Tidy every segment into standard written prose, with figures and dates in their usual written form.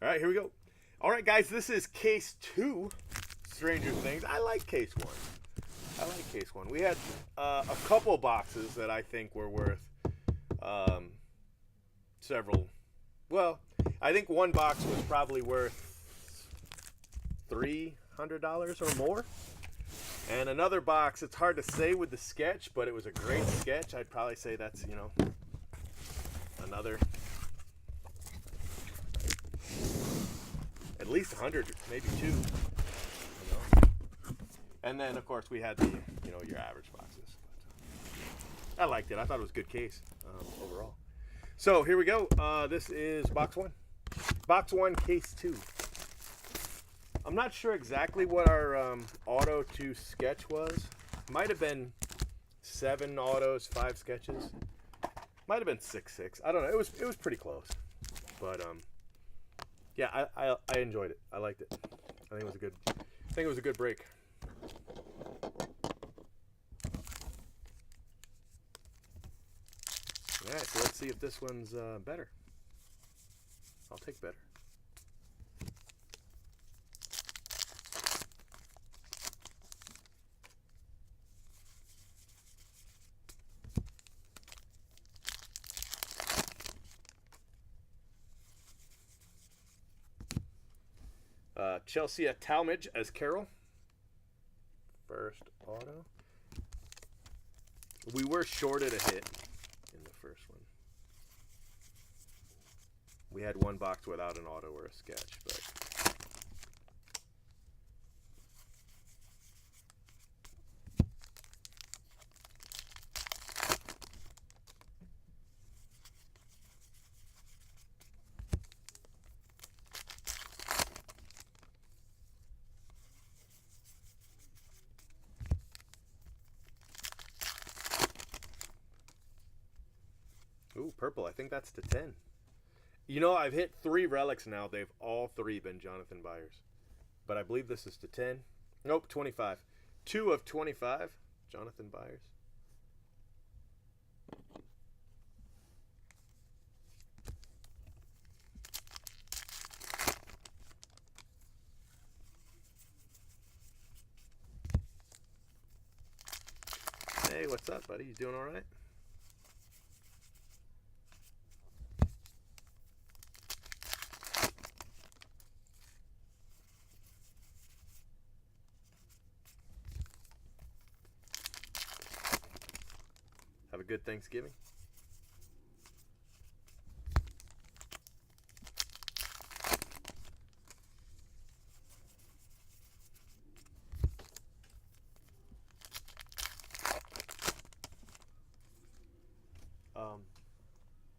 All right, here we go. All right, guys, this is case 2, Stranger Things. I like case 1. I like case 1. We had a couple boxes that I think were worth several. Well, I think one box was probably worth $300 or more. And another box, it's hard to say with the sketch, but it was a great sketch. I'd probably say that's, another at least 100, maybe 2. And then, of course, we had the, your average boxes. But, I liked it. I thought it was a good case overall. So here we go. This is box 1. Box 1, case 2. I'm not sure exactly what our auto 2 sketch was. Might have been 7 autos, 5 sketches. Might have been 6. I don't know. It was pretty close. But yeah, I enjoyed it. I liked it. I think it was a good break. All right, so let's see if this one's better. I'll take better. Chelsea Talmadge as Carol. First auto. We were shorted a hit in the first one. We had one box without an auto or a sketch, but ooh, purple. I think that's to 10. I've hit 3 relics now. They've all 3 been Jonathan Byers. But I believe this is to 10. Nope, 25. 2 of 25, Jonathan Byers. Hey, what's up, buddy? You doing all right? Have a good Thanksgiving.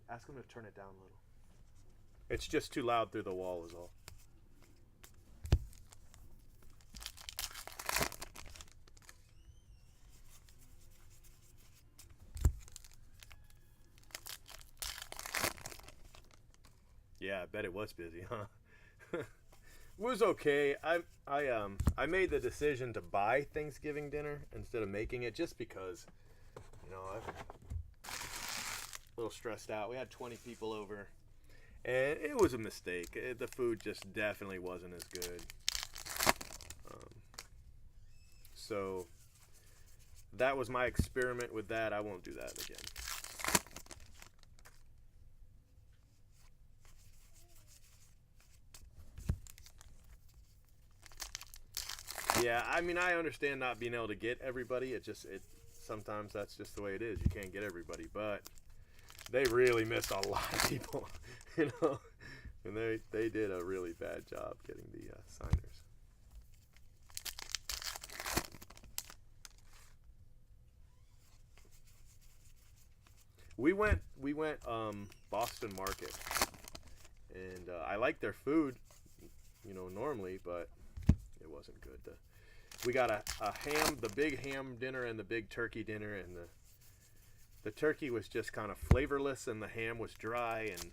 Ask him to turn it down a little. It's just too loud through the wall is all. Yeah, I bet it was busy, huh? It was okay. I made the decision to buy Thanksgiving dinner instead of making it just because, I'm a little stressed out. We had 20 people over, and it was a mistake. The food just definitely wasn't as good. So that was my experiment with that. I won't do that again. Yeah, I mean, I understand not being able to get everybody. It sometimes that's just the way it is. You can't get everybody, but they really missed a lot of people, and they did a really bad job getting the signers. We went Boston Market, and I like their food, normally, but it wasn't good. We got a ham, the big ham dinner and the big turkey dinner, and the turkey was just kind of flavorless and the ham was dry, and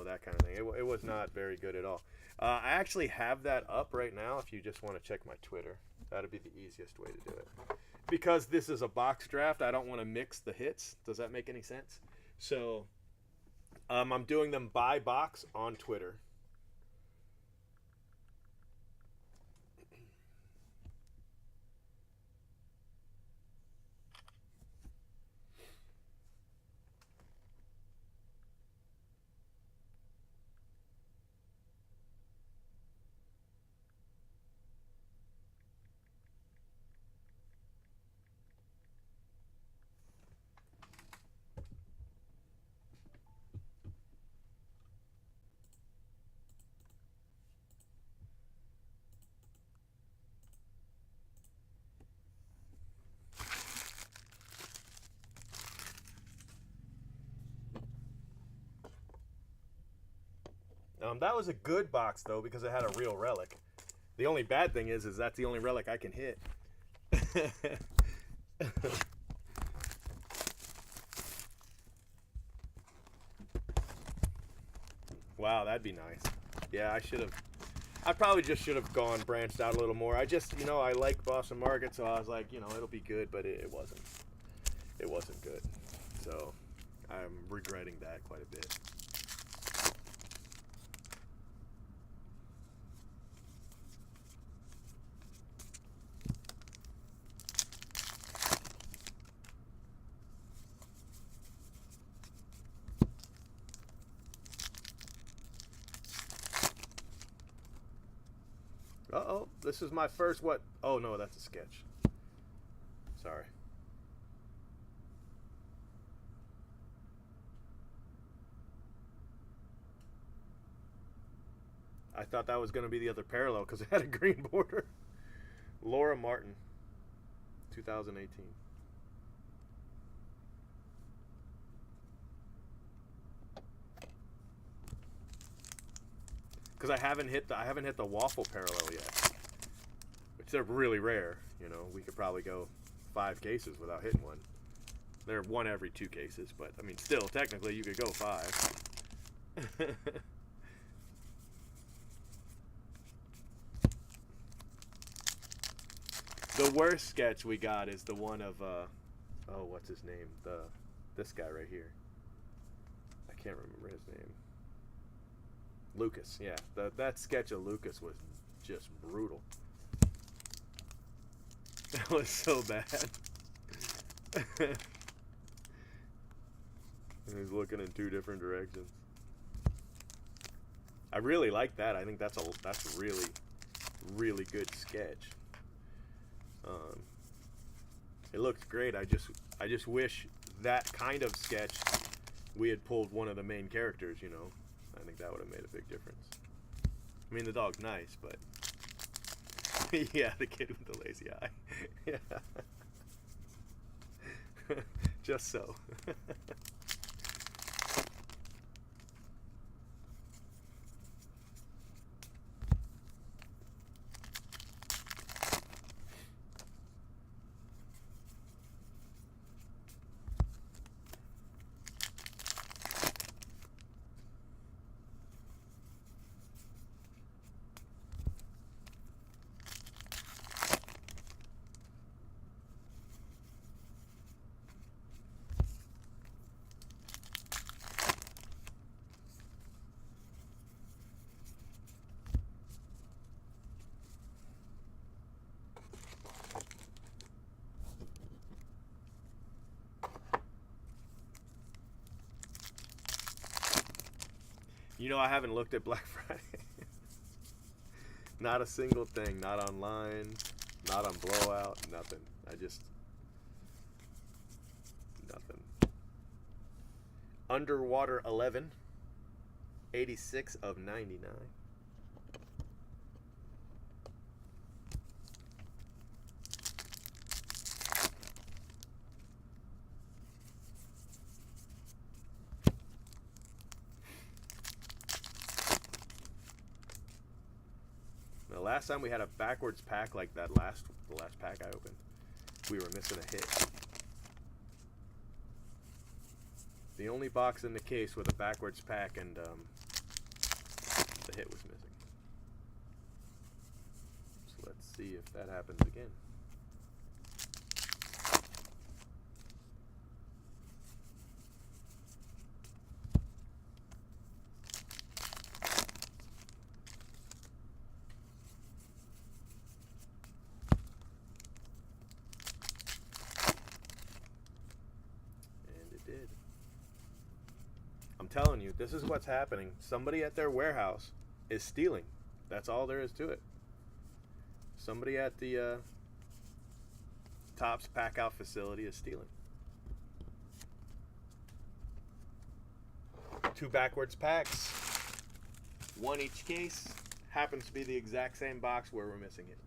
that kind of thing. It was not very good at all. I actually have that up right now if you just want to check my Twitter. That'd be the easiest way to do it. because this is a box draft, I don't want to mix the hits. Does that make any sense? So I'm doing them by box on Twitter. That was a good box though because it had a real relic. The only bad thing is that's the only relic I can hit. Wow, that'd be nice. Yeah, I probably just should have branched out a little more. I just, I like Boston Market, so I was like, it'll be good, but it wasn't. It wasn't good. So I'm regretting that quite a bit. Uh-oh, this is my first what? Oh, no, that's a sketch. Sorry. I thought that was going to be the other parallel because it had a green border. Laura Martin, 2018. Because I haven't hit the waffle parallel yet, which they're really rare. We could probably go 5 cases without hitting one. They're 1 every 2 cases, but I mean, still technically you could go 5. The worst sketch we got is the one of oh, what's his name? This guy right here. I can't remember his name. Lucas, yeah. That sketch of Lucas was just brutal. That was so bad. He's looking in 2 different directions. I really like that. I think that's a really, really good sketch. It looks great. I just wish that kind of sketch we had pulled one of the main characters. I think that would have made a big difference. I mean, the dog's nice, but yeah, the kid with the lazy eye. Yeah. Just so. I haven't looked at Black Friday. Not a single thing. Not online. Not on Blowout. Nothing. Nothing. Underwater 11. 86 of 99. Last time we had a backwards pack like that the last pack I opened, we were missing a hit. The only box in the case with a backwards pack and the hit was missing. So let's see if that happens again. did. I'm telling you, this is what's happening. Somebody at their warehouse is stealing. That's all there is to it. Somebody at the Topps pack out facility is stealing. 2 backwards packs, 1 each case. Happens to be the exact same box where we're missing it.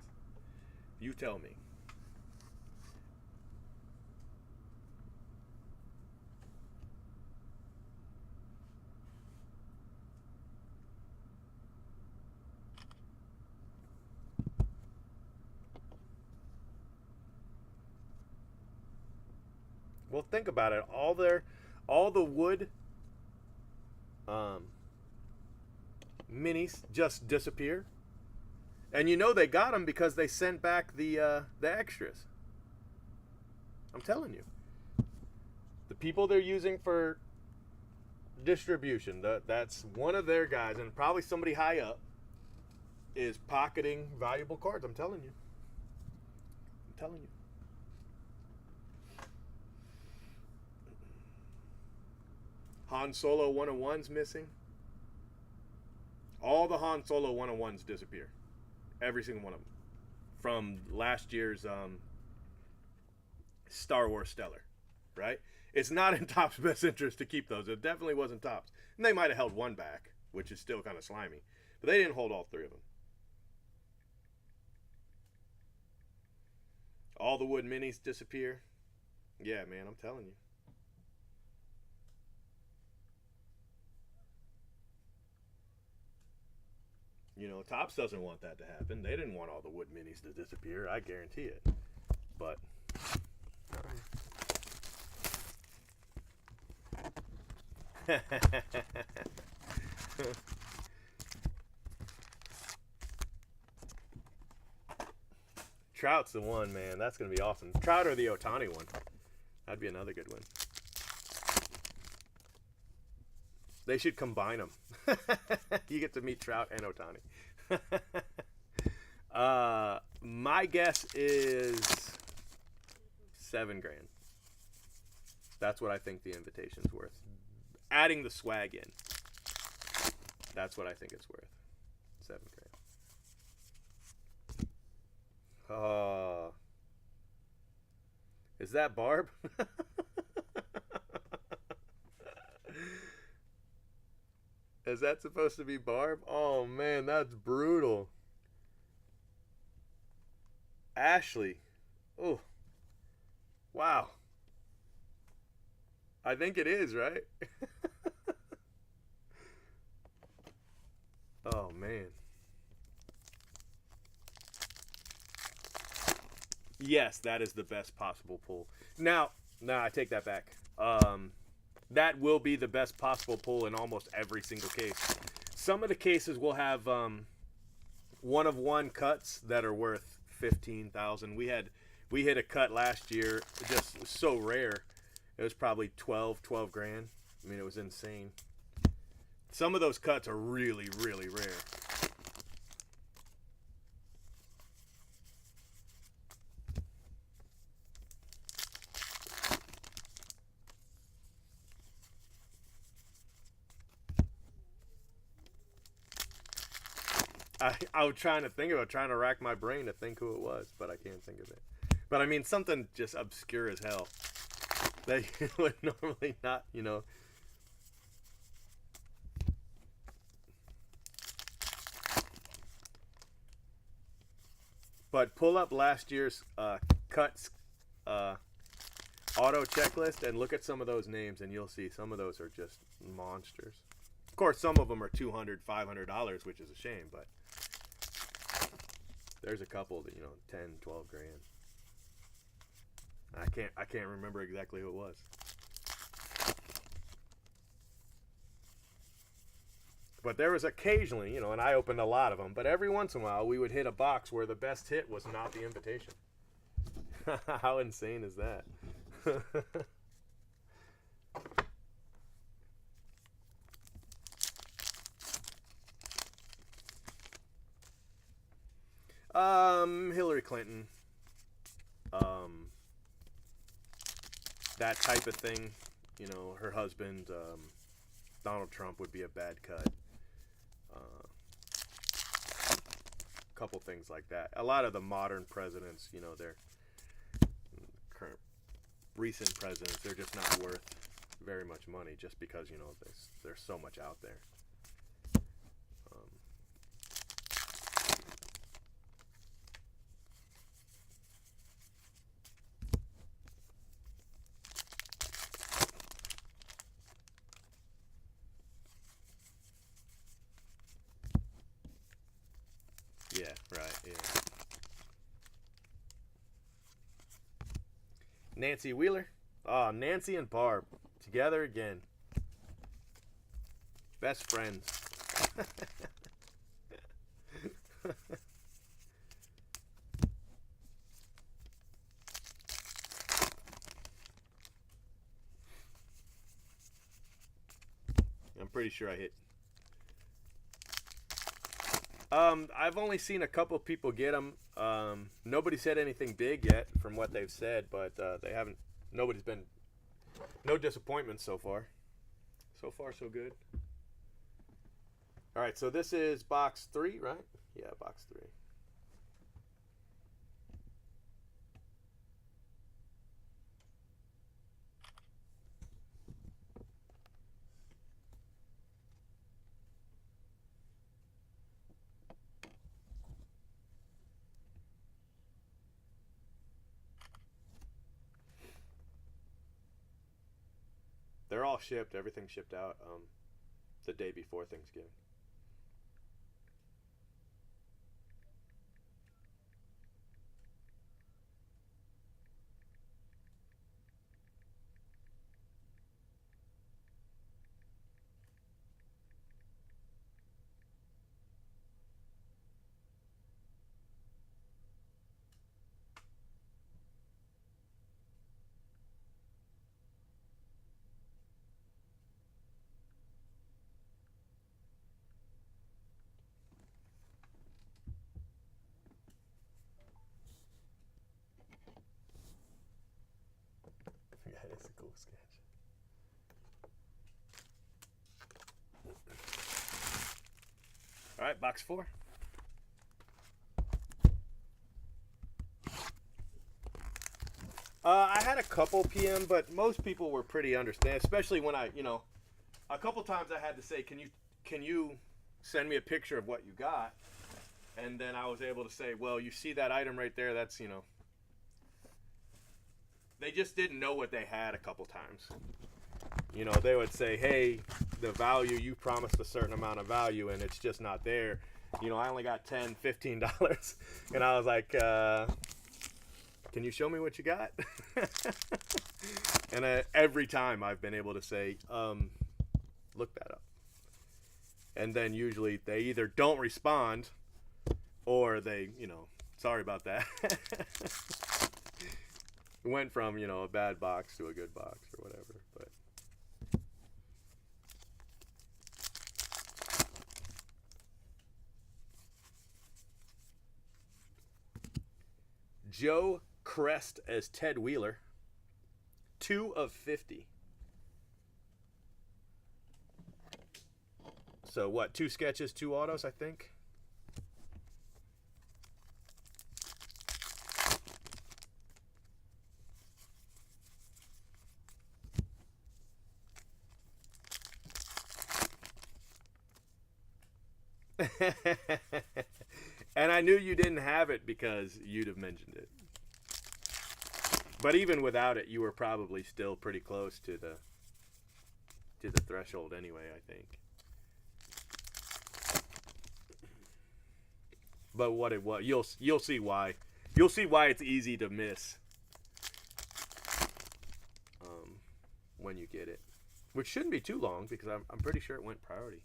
You tell me. Well, think about it. All the wood minis just disappear, and you know they got them because they sent back the extras. I'm telling you, the people they're using for distribution, that's one of their guys, and probably somebody high up is pocketing valuable cards. I'm telling you. I'm telling you. Han Solo 101's missing. All the Han Solo 101s disappear. Every single one of them. From last year's Star Wars Stellar, right? It's not in Topps' best interest to keep those. It definitely wasn't Topps. And they might have held one back, which is still kind of slimy. But they didn't hold all 3 of them. All the wood minis disappear. Yeah, man, I'm telling you. You know, Topps doesn't want that to happen. They didn't want all the wood minis to disappear. I guarantee it. But Trout's the one, man. That's going to be awesome. Trout or the Ohtani one. That'd be another good one. They should combine them. You get to meet Trout and Ohtani. My guess is $7 grand. That's what I think the invitation's worth. Adding the swag in. That's what I think it's worth. $7 grand. Is that Barb? Is that supposed to be Barb? Oh man, that's brutal. Ashley. Oh. Wow. I think it is, right? Oh man. Yes, that is the best possible pull. Now, I take that back. That will be the best possible pull in almost every single case. Some of the cases will have one of one cuts that are worth $15,000. We hit a cut last year, just so rare. It was probably 12 grand. I mean, it was insane. Some of those cuts are really, really rare. I was trying to rack my brain to think who it was, but I can't think of it. But I mean, something just obscure as hell that you would normally not, you know. But pull up last year's cuts auto checklist and look at some of those names, and you'll see some of those are just monsters. Of course, some of them are $200, $500, which is a shame, but there's a couple that, you know, 10, 12 grand. I can't remember exactly who it was. But there was occasionally, you know, and I opened a lot of them, but every once in a while we would hit a box where the best hit was not the invitation. How insane is that? Hillary Clinton. That type of thing, you know, her husband, Donald Trump, would be a bad cut. Couple things like that. A lot of the modern presidents, you know, they're current, recent presidents, they're just not worth very much money just because, you know, there's so much out there. Yeah, right, yeah. Nancy Wheeler. Oh, Nancy and Barb. Together again. Best friends. I'm pretty sure I hit. I've only seen a couple people get them. Nobody said anything big yet from what they've said, but they haven't. Nobody's been. No disappointments so far. So far, so good. All right, so this is box 3, right? Yeah, box 3. They're all shipped. Everything's shipped out the day before Thanksgiving. Yeah, it's a cool sketch. All right, box 4. I had a couple PM, but most people were pretty understanding, especially when I, you know, a couple times I had to say, can you send me a picture of what you got? And then I was able to say, well, you see that item right there? That's, you know, they just didn't know what they had a couple times. You know, they would say, hey, the value, you promised a certain amount of value and it's just not there. You know, I only got $10, $15. And I was like, can you show me what you got? And every time I've been able to say, look that up. And then usually they either don't respond or they, you know, sorry about that. Went from, you know, a bad box to a good box or whatever. But Joe Crest as Ted Wheeler. 2 of 50. So what, 2 sketches, 2 autos, I think? And I knew you didn't have it because you'd have mentioned it. But even without it, you were probably still pretty close to the threshold anyway, I think. But what it was, you'll see why. You'll see why it's easy to miss when you get it, which shouldn't be too long because I'm pretty sure it went priority.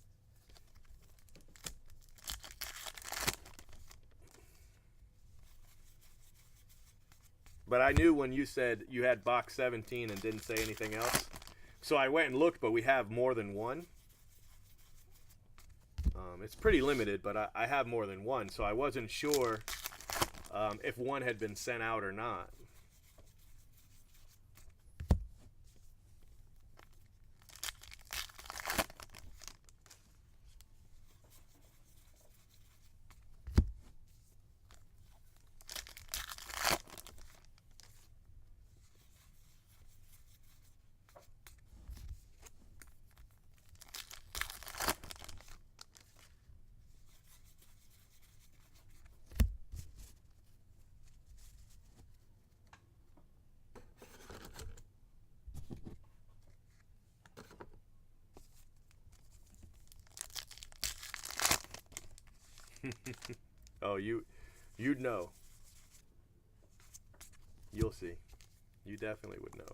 But I knew when you said you had box 17 and didn't say anything else. So I went and looked, but we have more than one. It's pretty limited, but I have more than one. So I wasn't sure if one had been sent out or not. Oh, you'd know. You'll see. You definitely would know.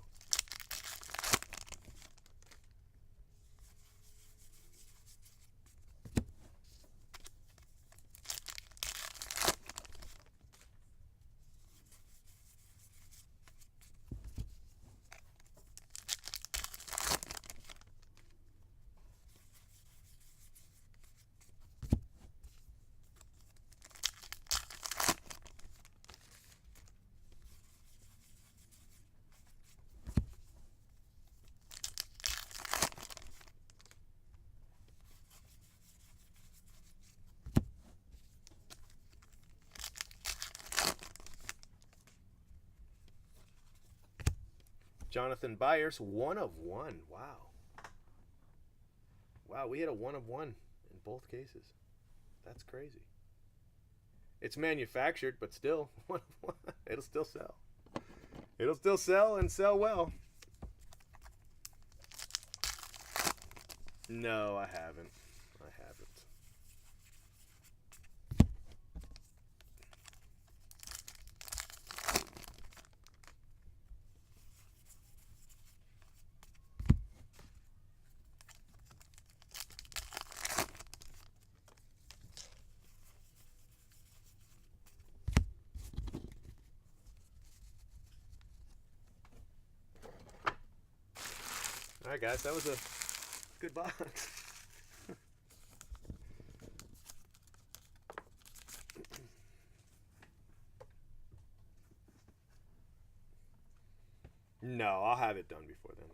Jonathan Byers, 1 of 1. Wow. Wow, we had a 1 of 1 in both cases. That's crazy. It's manufactured, but still, 1 of 1. It'll still sell. It'll still sell and sell well. No, I haven't. I haven't. All right, guys, that was a good box. No, I'll have it done before then.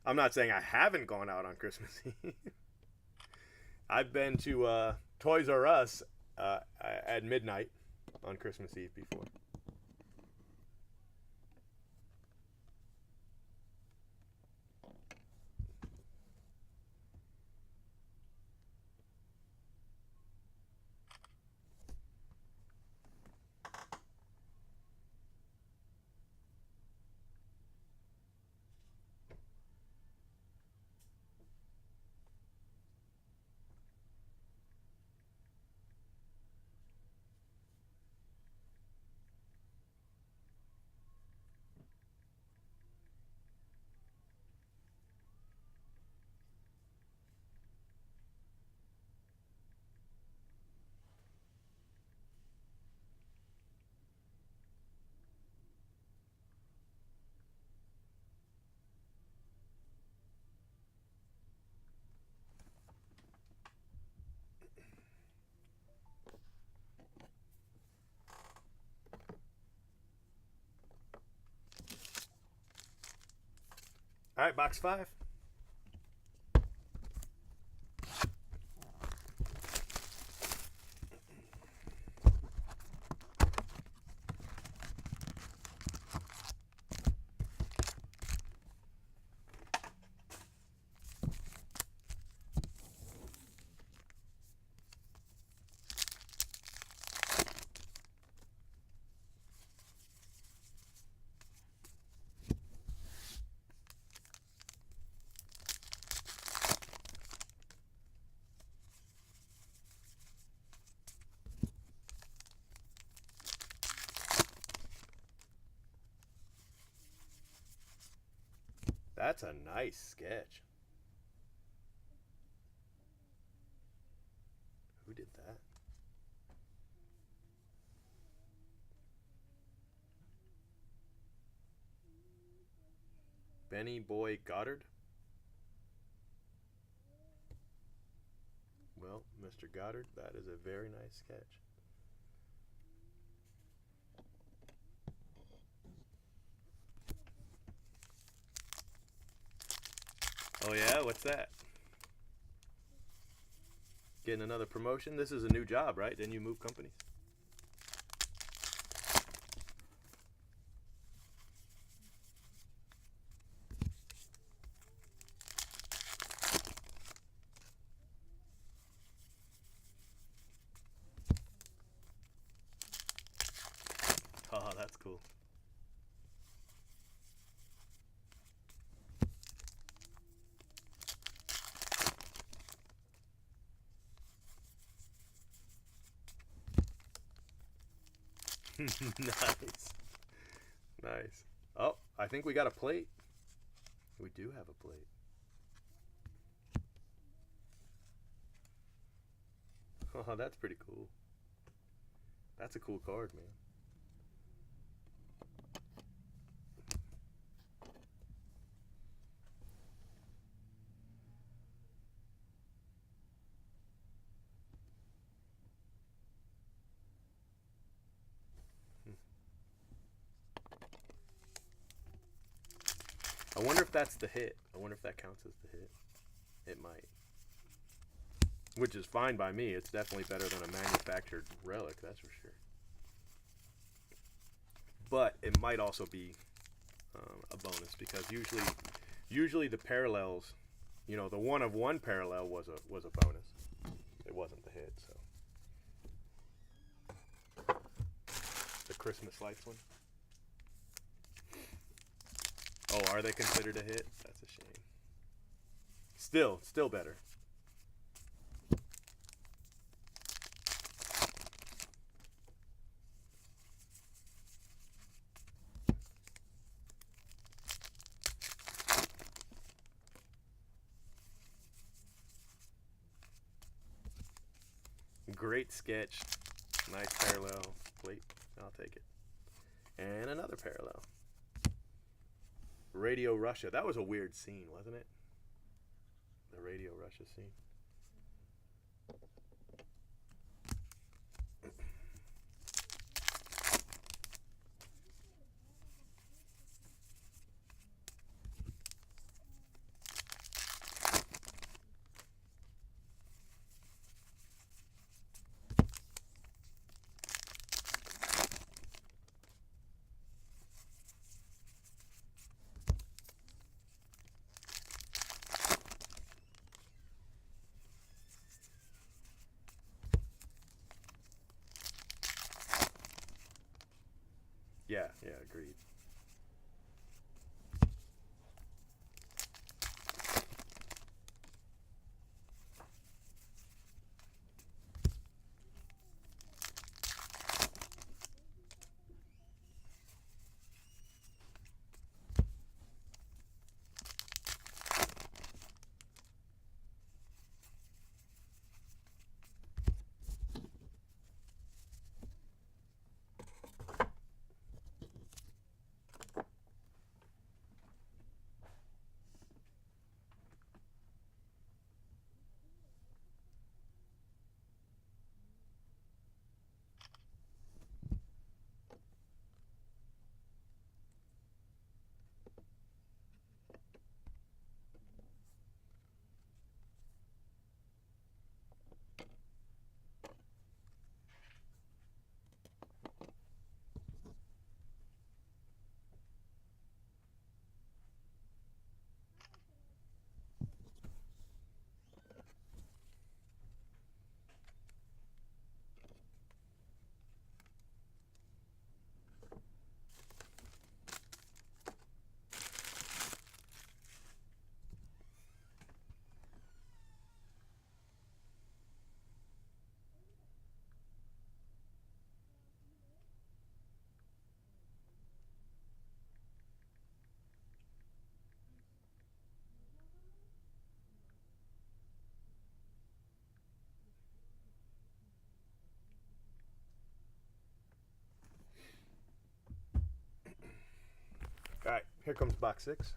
I'm not saying I haven't gone out on Christmas Eve. I've been to Toys R Us at midnight on Christmas Eve before. All right, box 5. That's a nice sketch. Who did that? Benny Boy Goddard? Well, Mr. Goddard, that is a very nice sketch. Oh yeah, what's that? Getting another promotion? This is a new job, right? Didn't you move companies? Oh, that's cool. Nice. Nice. Oh, I think we got a plate. We do have a plate. Oh, that's pretty cool. That's a cool card, man. I wonder if that's the hit. I wonder if that counts as the hit. It might. Which is fine by me. It's definitely better than a manufactured relic, that's for sure. But it might also be a bonus because usually the parallels, you know, the one of one parallel was a bonus. It wasn't the hit, so. The Christmas lights one. Oh, are they considered a hit? That's a shame. Still better. Great sketch. Nice parallel plate. I'll take it. And another parallel. Radio Russia. That was a weird scene, wasn't it? The Radio Russia scene. Yeah, agreed. All right, here comes box 6.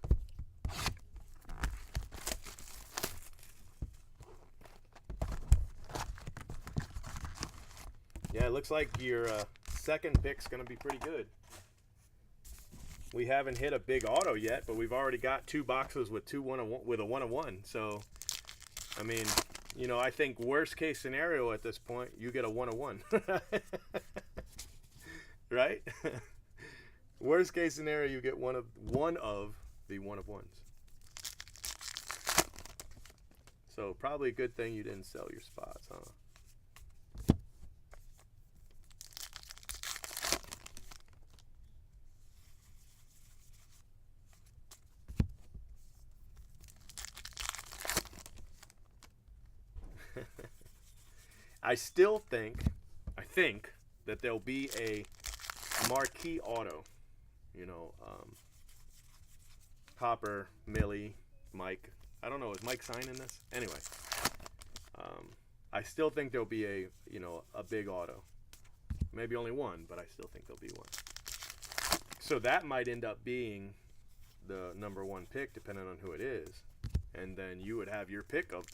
Yeah, it looks like your second pick's going to be pretty good. We haven't hit a big auto yet, but we've already got 2 boxes with with a 1 of 1. So, I mean, you know, I think worst case scenario at this point, you get a 1 of 1. Right? Worst case scenario, you get one of the 1 of 1s. So probably a good thing you didn't sell your spots, huh? I think that there'll be a marquee auto. You know, Hopper, Millie, Mike. I don't know, is Mike signing this? Anyway, I still think there'll be a big auto. Maybe only one, but I still think there'll be one. So that might end up being the number one pick, depending on who it is, and then you would have your pick of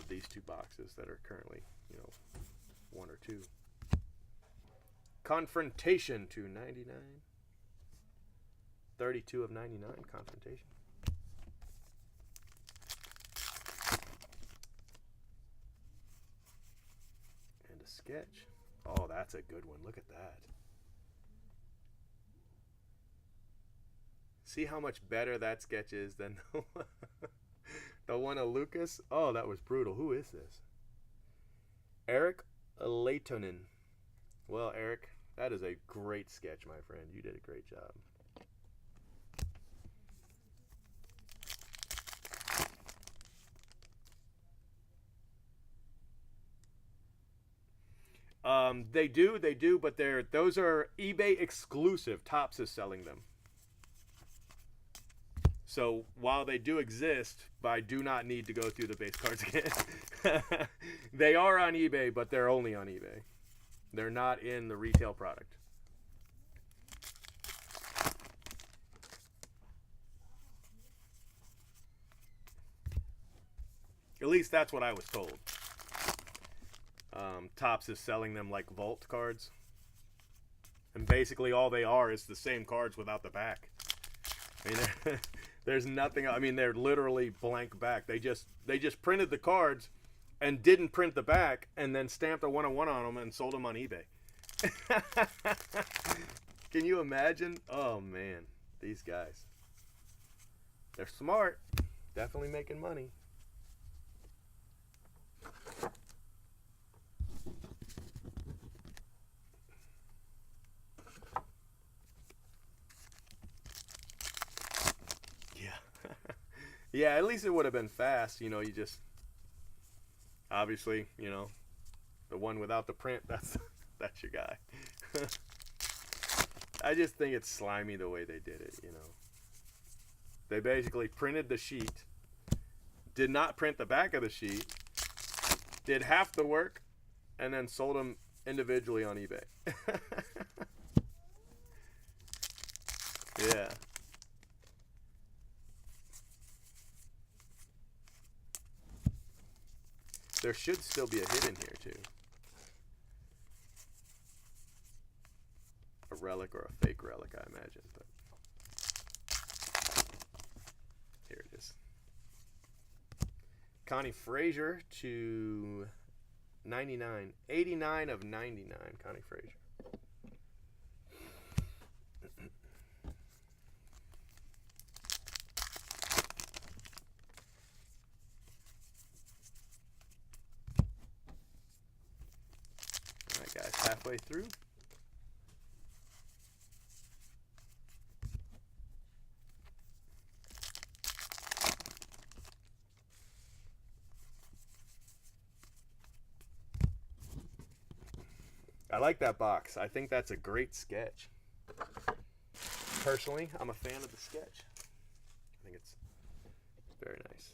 these two boxes that are currently, one or two. Confrontation to 99. 32 of 99. Confrontation. And a sketch. Oh, that's a good one. Look at that. See how much better that sketch is than the one of Lucas? Oh, that was brutal. Who is this? Eric Leitonen. Well, Eric, that is a great sketch, my friend. You did a great job. They do, but those are eBay exclusive. Topps is selling them. So while they do exist, I do not need to go through the base cards again. They are on eBay, but they're only on eBay. They're not in the retail product. At least that's what I was told. Topps is selling them like vault cards. And basically all they are is the same cards without the back. I mean, there's nothing. I mean, they're literally blank back. They just printed the cards and didn't print the back, and then stamped a 1-on-1 on them and sold them on eBay. Can you imagine? Oh man, these guys. They're smart. Definitely making money. Yeah, at least it would have been fast. You just, obviously, the one without the print, that's your guy. I just think it's slimy the way they did it, They basically printed the sheet, did not print the back of the sheet, did half the work, and then sold them individually on eBay. Yeah. There should still be a hit in here, too. A relic or a fake relic, I imagine. But here it is. Connie Frazier to 99. 89 of 99, Connie Frazier. Guys, halfway through. I like that box. I think that's a great sketch. Personally, I'm a fan of the sketch. I think it's very nice.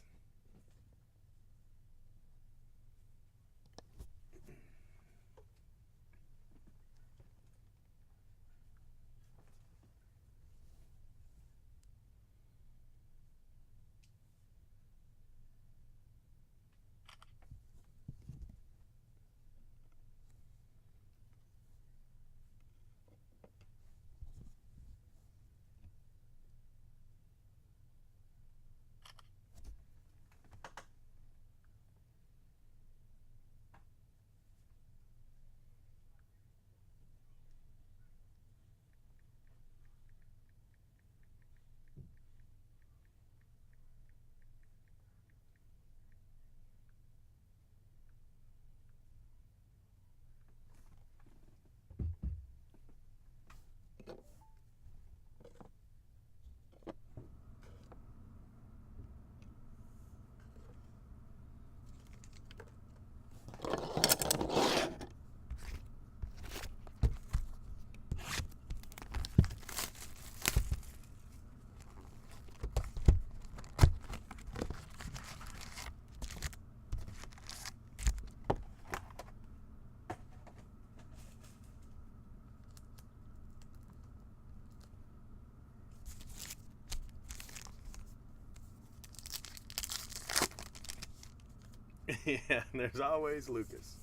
Yeah, there's always Lucas.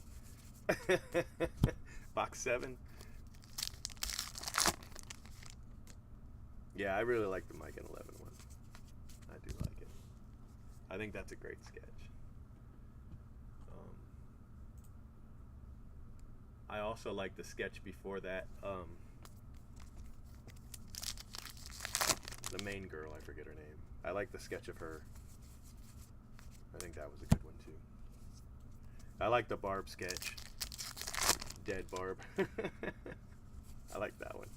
Box 7. Yeah, I really like the Mike and 11 one. I do like it. I think that's a great sketch. I also like the sketch before that. The main girl, I forget her name. I like the sketch of her. I think that was a good one too. I like the Barb sketch. Dead Barb. I like that one.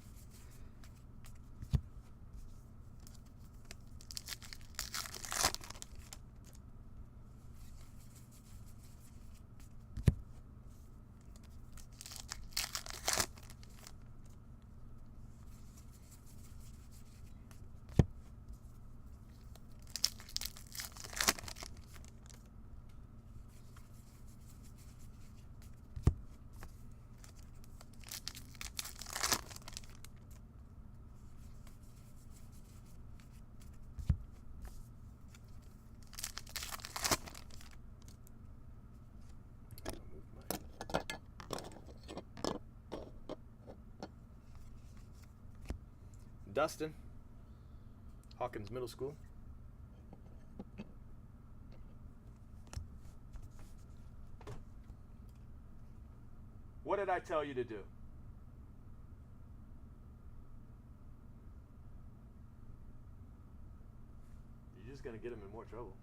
Dustin, Hawkins Middle School. What did I tell you to do? You're just gonna get him in more trouble.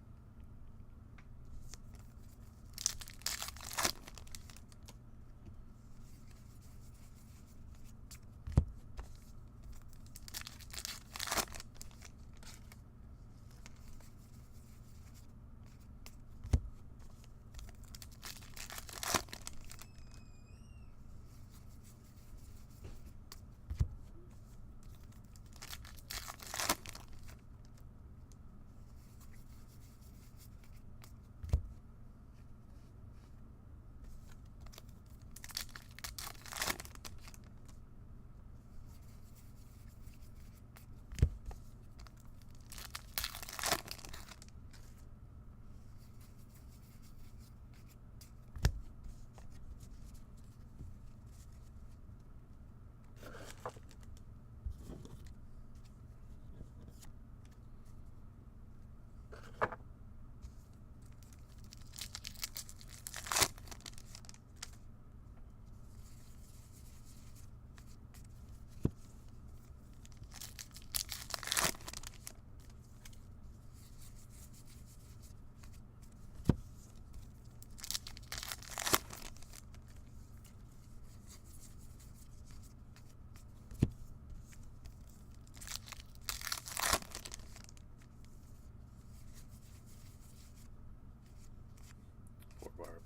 Poor Barb.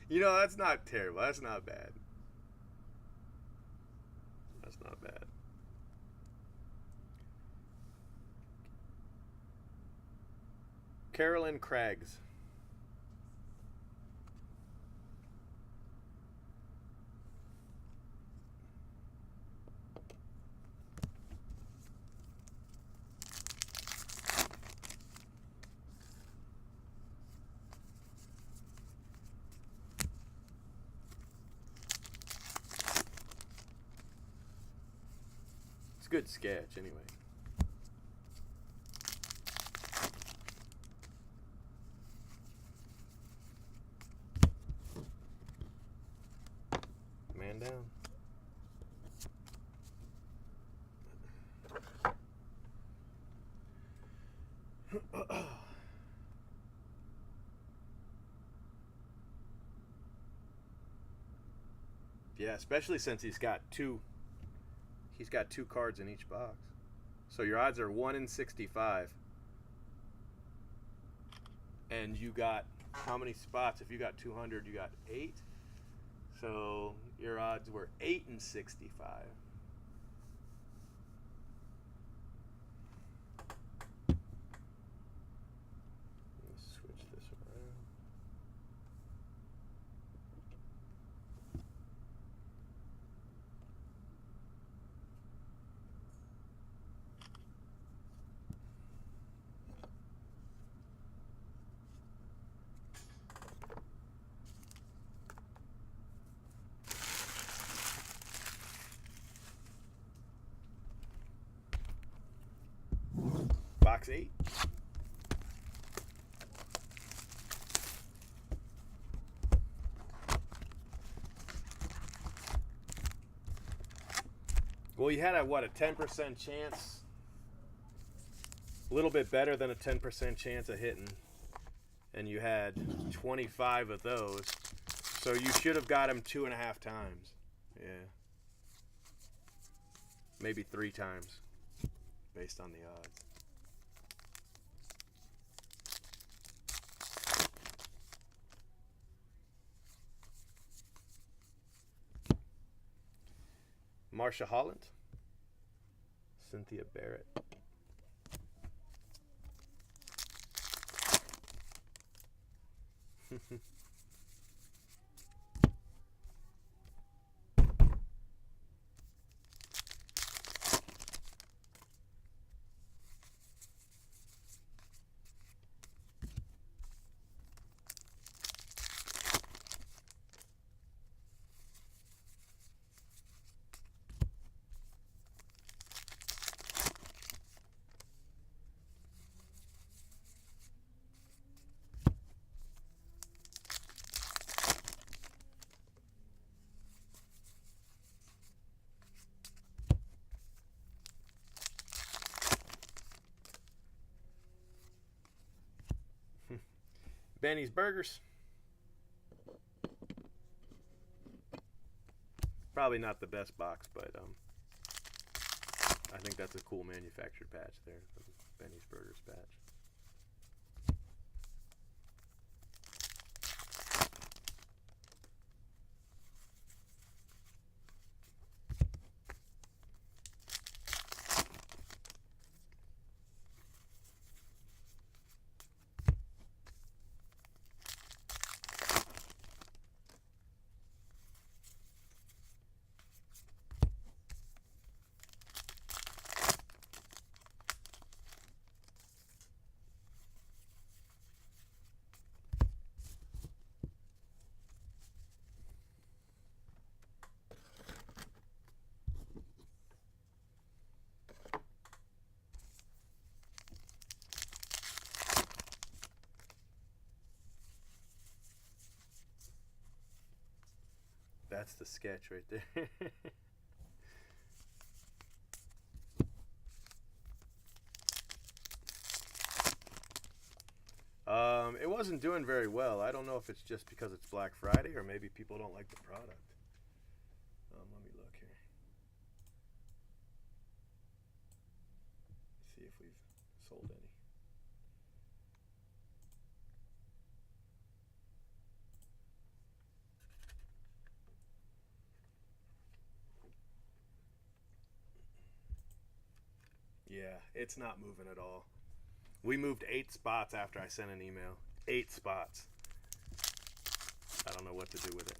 You know, that's not terrible. That's not bad. That's not bad. Carolyn Craggs. It's a good sketch, anyway. Man down. Yeah, especially since he's got two cards in each box. So your odds are 1 in 65. And you got how many spots? If you got 200, you got 8. So your odds were 8 in 65. Box 8. Well, you had a 10% chance, a little bit better than a 10% chance of hitting, and you had 25 of those, so you should have got him 2.5 times. Yeah, maybe 3 times, based on the odds. Marsha Holland, Cynthia Barrett. Benny's Burgers. Probably not the best box, but I think that's a cool manufactured patch there. Benny's Burgers patch. That's the sketch right there. It wasn't doing very well. I don't know if it's just because it's Black Friday or maybe people don't like the product. Let me look here. See if we've sold any. Yeah, it's not moving at all. We moved 8 spots after I sent an email. 8 spots. I don't know what to do with it.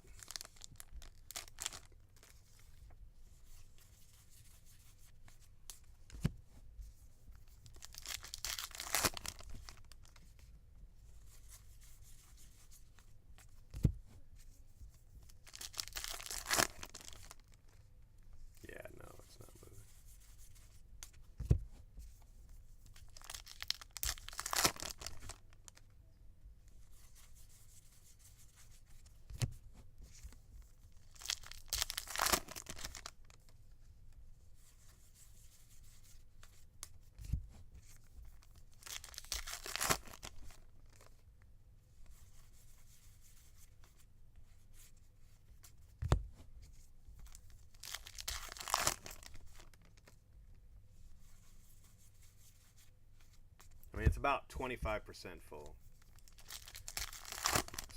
Yeah, no, it's not moving. I mean, it's about 25% full.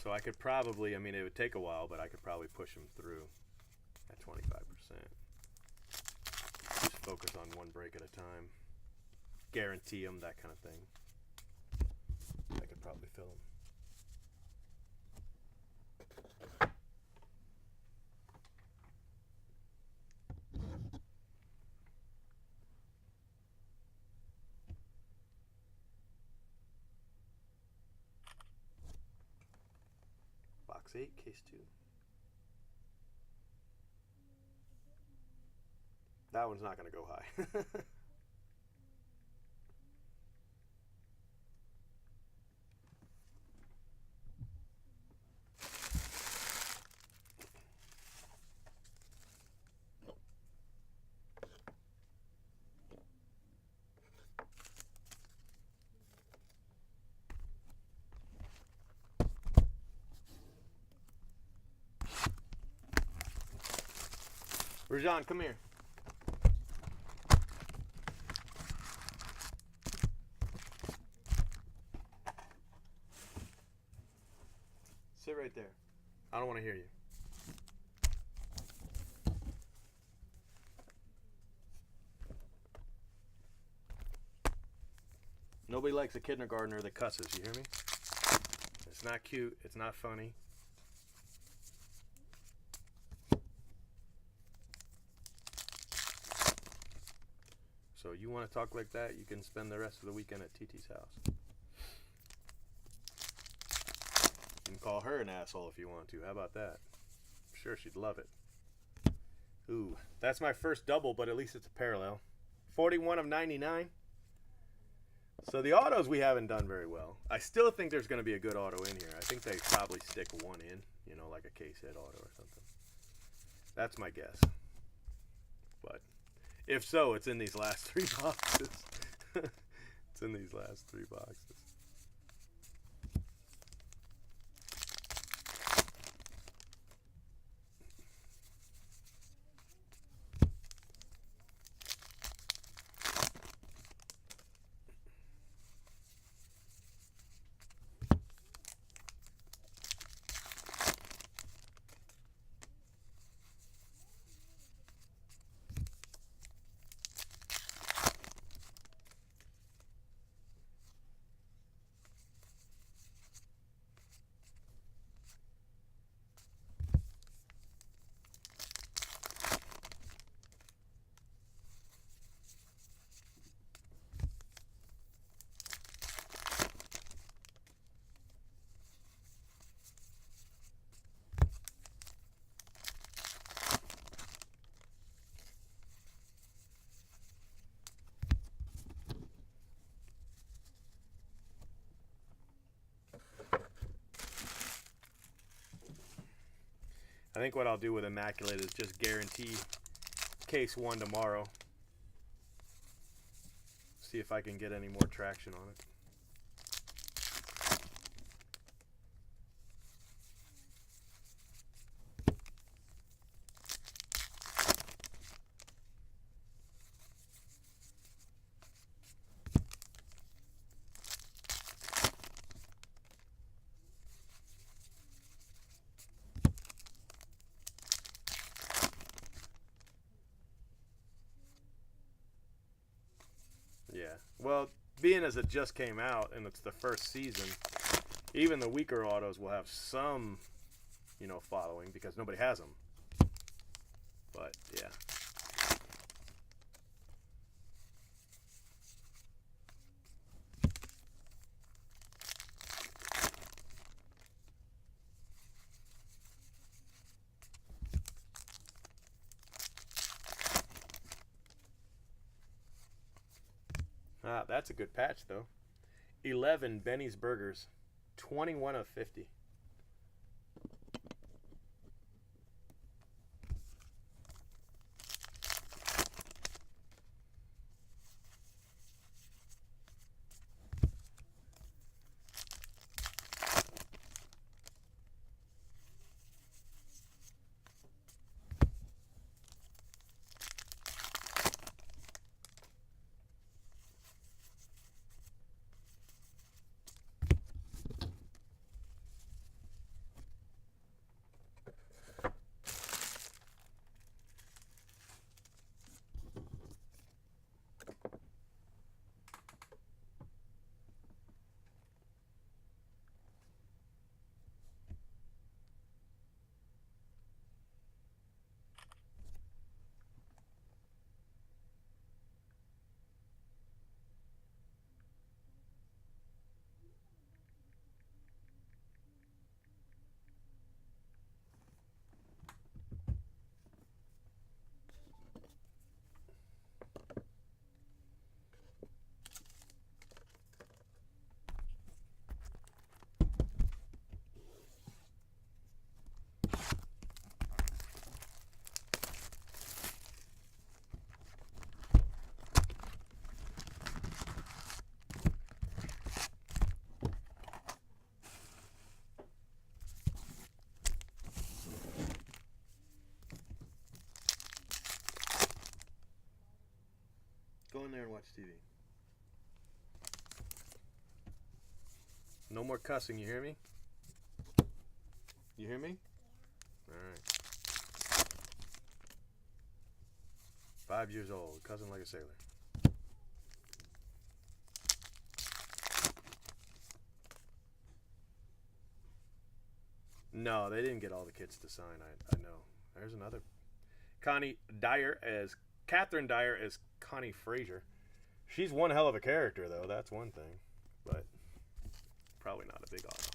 So I could probably, I mean, it would take a while, but I could probably push them through at 25%. Just focus on one break at a time. Guarantee them, that kind of thing. I could probably fill them. Box 8, case 2. That one's not going to go high. Rajan, come here. Sit right there. I don't want to hear you. Nobody likes a kindergartner that cusses, you hear me? It's not cute, it's not funny. So you want to talk like that, you can spend the rest of the weekend at TT's house. You can call her an asshole if you want to. How about that? I'm sure she'd love it. Ooh, that's my first double, but at least it's a parallel. 41 of 99. So the autos we haven't done very well. I still think there's going to be a good auto in here. I think they probably stick one in, you know, like a case hit auto or something. That's my guess. But if so, it's in these last 3 boxes. It's in these last 3 boxes. I think what I'll do with Immaculate is just guarantee case 1 tomorrow. See if I can get any more traction on it. Yeah, well, being as it just came out and it's the first season, even the weaker autos will have some, you know, following because nobody has them. But yeah. Ah, that's a good patch, though. 11 Benny's Burgers. 21 of 50. Go in there and watch TV. No more cussing, you hear me? You hear me? Alright. 5 years old, cussing like a sailor. No, they didn't get all the kids to sign. I know. There's another. Catherine Dyer as Connie Frazier. She's one hell of a character, though. That's one thing. But probably not a big auto.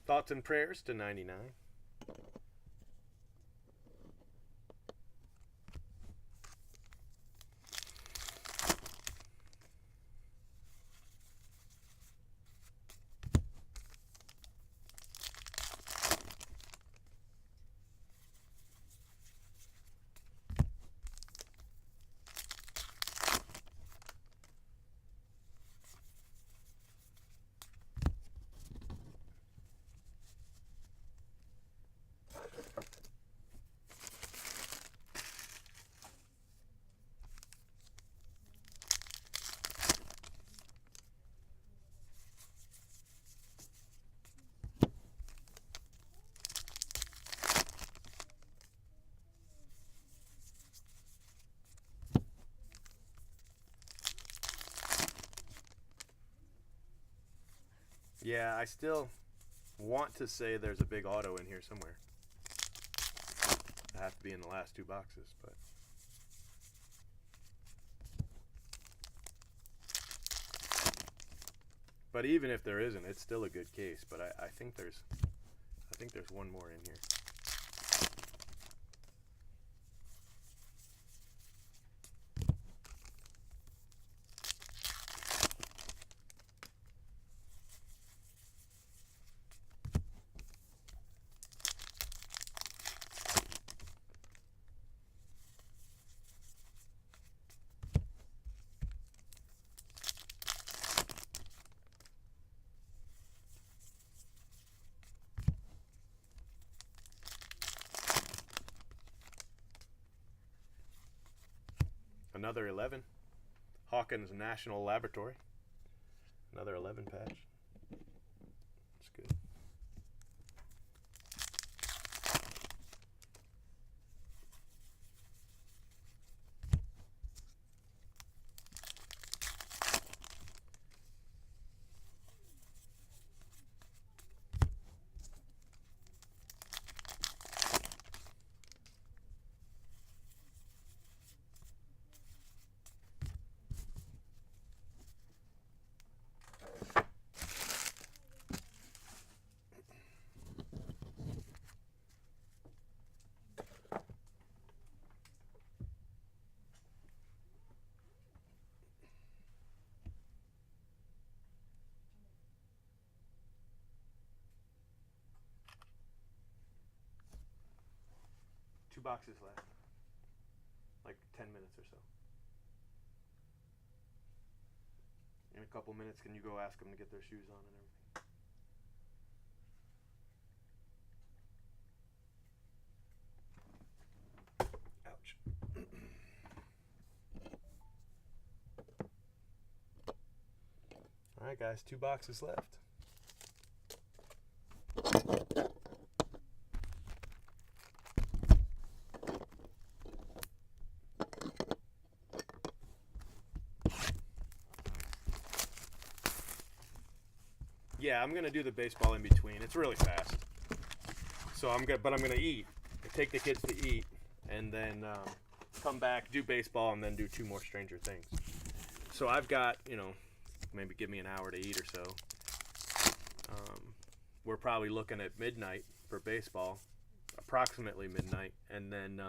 Thoughts and prayers to 99. Yeah, I still want to say there's a big auto in here somewhere. I have to be in the last 2 boxes, but even if there isn't, it's still a good case. But I think there's one more in here. Another 11. Hawkins National Laboratory. Another 11 patch. That's good. Two boxes left. Like 10 minutes or so. In a couple minutes, can you go ask them to get their shoes on and everything? Ouch. All right, guys, 2 boxes left. Yeah, I'm gonna do the baseball in between. It's really fast. So I'm gonna eat. Take the kids to eat, and then come back, do baseball, and then do 2 more Stranger Things. So I've got, maybe give me an hour to eat or so. We're probably looking at midnight for baseball, approximately midnight, and then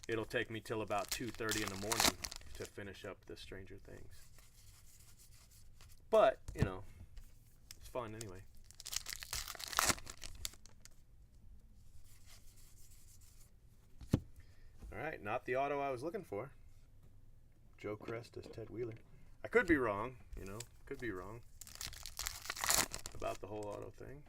it'll take me till about 2:30 in the morning to finish up the Stranger Things. But you know, it's fun anyway. All right, not the auto I was looking for. Joe Crest as Ted Wheeler. I could be wrong, you know, could be wrong about the whole auto thing.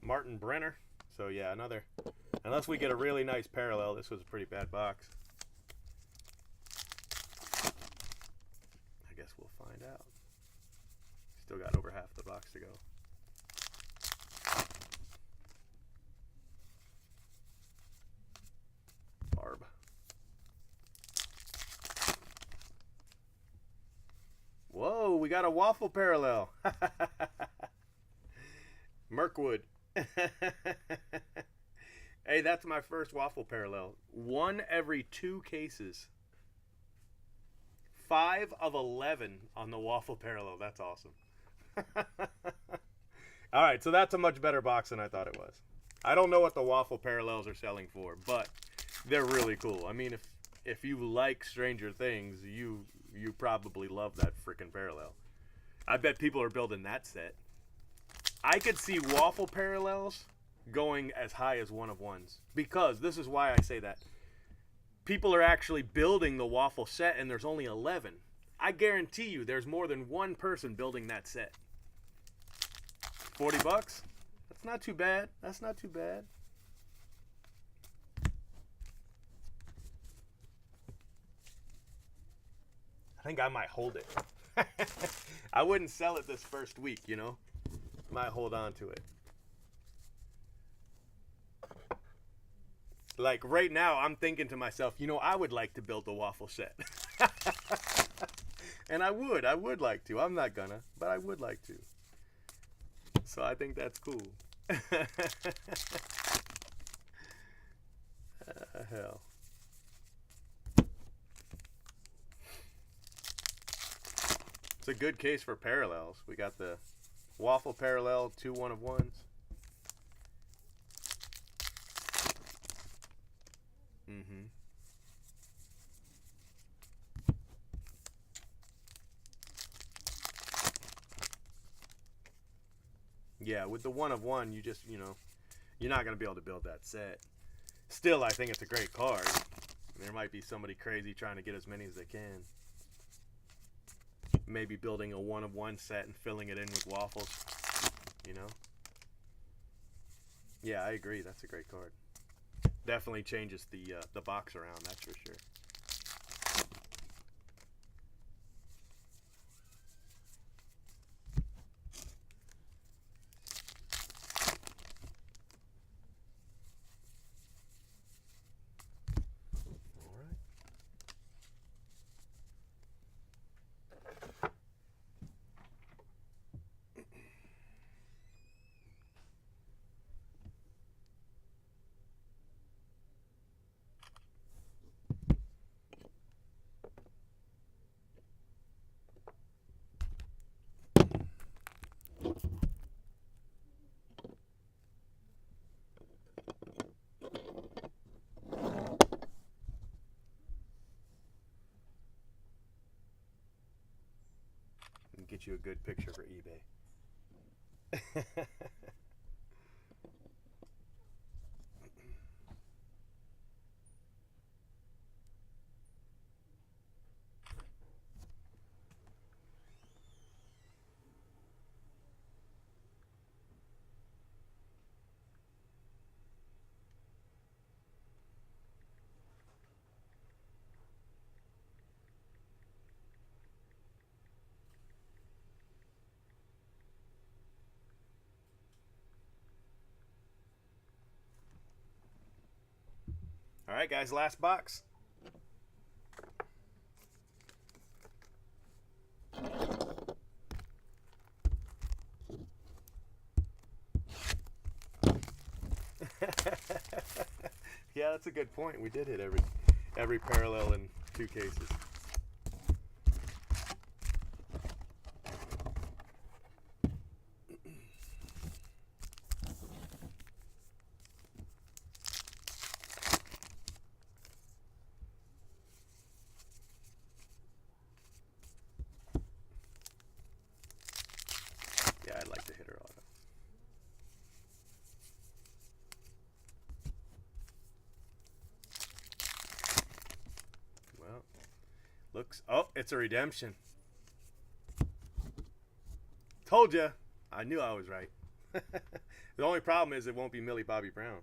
Martin Brenner. So yeah, another. Unless we get a really nice parallel, this was a pretty bad box. I guess we'll find out. Still got over half the box to go. Barb. Whoa, we got a waffle parallel. Mirkwood. Hey, that's my first waffle parallel. 1 every 2 cases. 5 of 11 on the waffle parallel. That's awesome. All right, so that's a much better box than I thought it was. I don't know what the waffle parallels are selling for, but they're really cool. I mean, if you like Stranger Things, you probably love that freaking parallel. I bet people are building that set. I could see waffle parallels going as high as 1 of 1s, because this is why I say that. People are actually building the waffle set, and there's only 11. I guarantee you there's more than one person building that set. $40? That's not too bad. That's not too bad. I think I might hold it. I wouldn't sell it this first week, you know. Might hold on to it. Like right now, I'm thinking to myself, you know, I would like to build the waffle set. And I would like to. I'm not gonna, but I would like to. So I think that's cool. Hell. It's a good case for parallels. We got the waffle parallel, 2 1 of 1s. Yeah, with the 1 of 1, you just, you know, you're not going to be able to build that set. Still, I think it's a great card. There might be somebody crazy trying to get as many as they can. Maybe building a 1 of 1 set and filling it in with waffles, you know? Yeah, I agree. That's a great card. Definitely changes the box around, that's for sure. Get you a good picture for eBay. right, guys, last box. Yeah, that's a good point. We did hit every parallel in 2 cases. Yeah, I'd like to hit her auto. Well, looks. Oh, it's a redemption. Told ya. I knew I was right. The only problem is it won't be Millie Bobby Brown.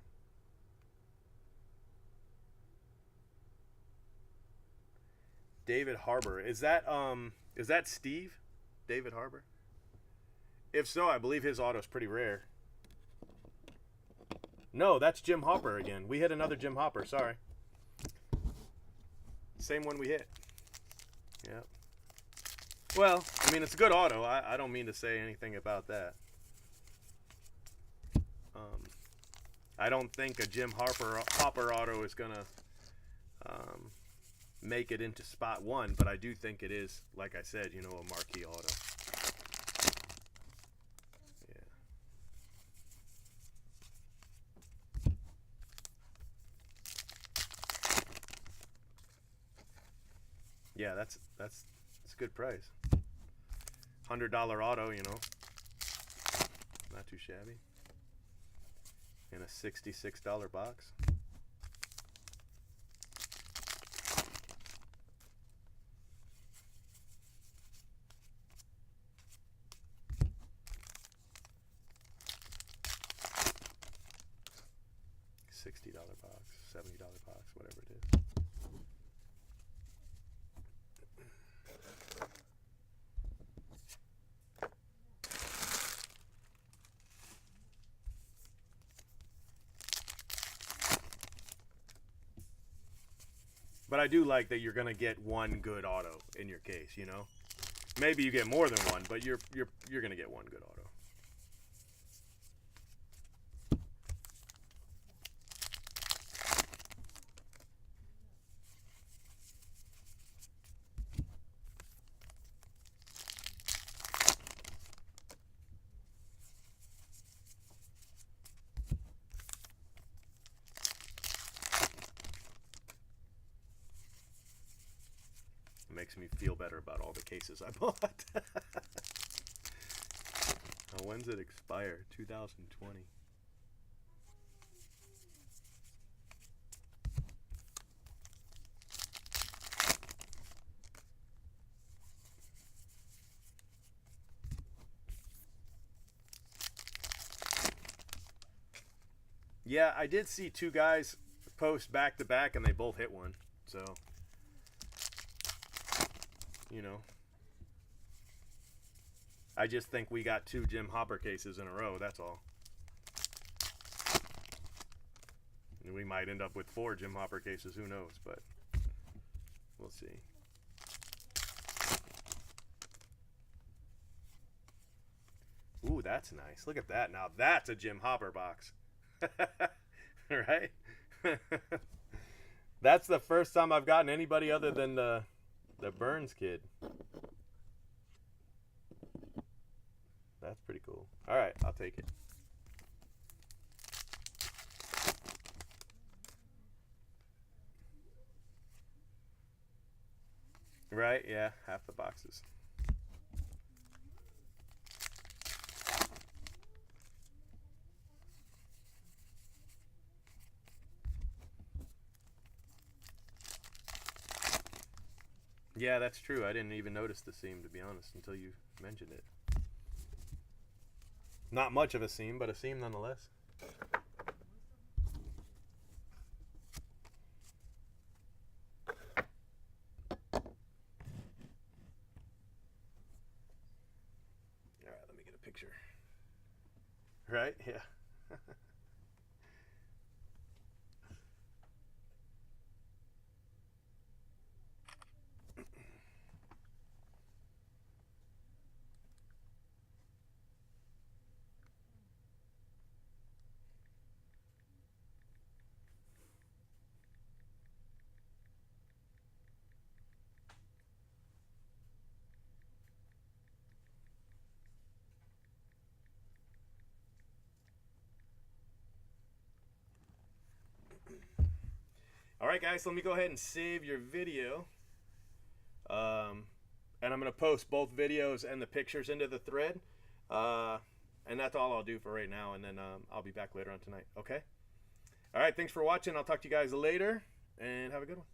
David Harbour. Is that Steve? David Harbour? If so, I believe his auto's pretty rare. No, that's Jim Hopper again. We hit another Jim Hopper, sorry. Same one we hit. Yep. Well, I mean, it's a good auto. I don't mean to say anything about that. I don't think a Jim Hopper auto is going to make it into spot 1, but I do think it is, like I said, you know, a marquee auto. Yeah, that's a good price. $100 auto, you know, not too shabby. In a $66 box. $60 box, $70 box, whatever it is. But I do like that you're gonna get one good auto in your case, you know. Maybe you get more than one, but you're gonna get one good auto. It makes me feel better about all the cases I bought. When's it expire? 2020. Yeah, I did see 2 guys post back to back and they both hit one. So, you know, I just think we got 2 Jim Hopper cases in a row, that's all. And we might end up with 4 Jim Hopper cases, who knows, but we'll see. Ooh, that's nice. Look at that. Now that's a Jim Hopper box. Right? That's the first time I've gotten anybody other than the Burns kid. That's pretty cool. All right, I'll take it. Right? Yeah, half the boxes. Yeah, that's true. I didn't even notice the seam, to be honest, until you mentioned it. Not much of a seam, but a seam nonetheless. All right, let me get a picture. Right? Yeah. right, guys, let me go ahead and save your video. And I'm going to post both videos and the pictures into the thread. And that's all I'll do for right now. And then I'll be back later on tonight. Okay? All right, thanks for watching. I'll talk to you guys later. And have a good one.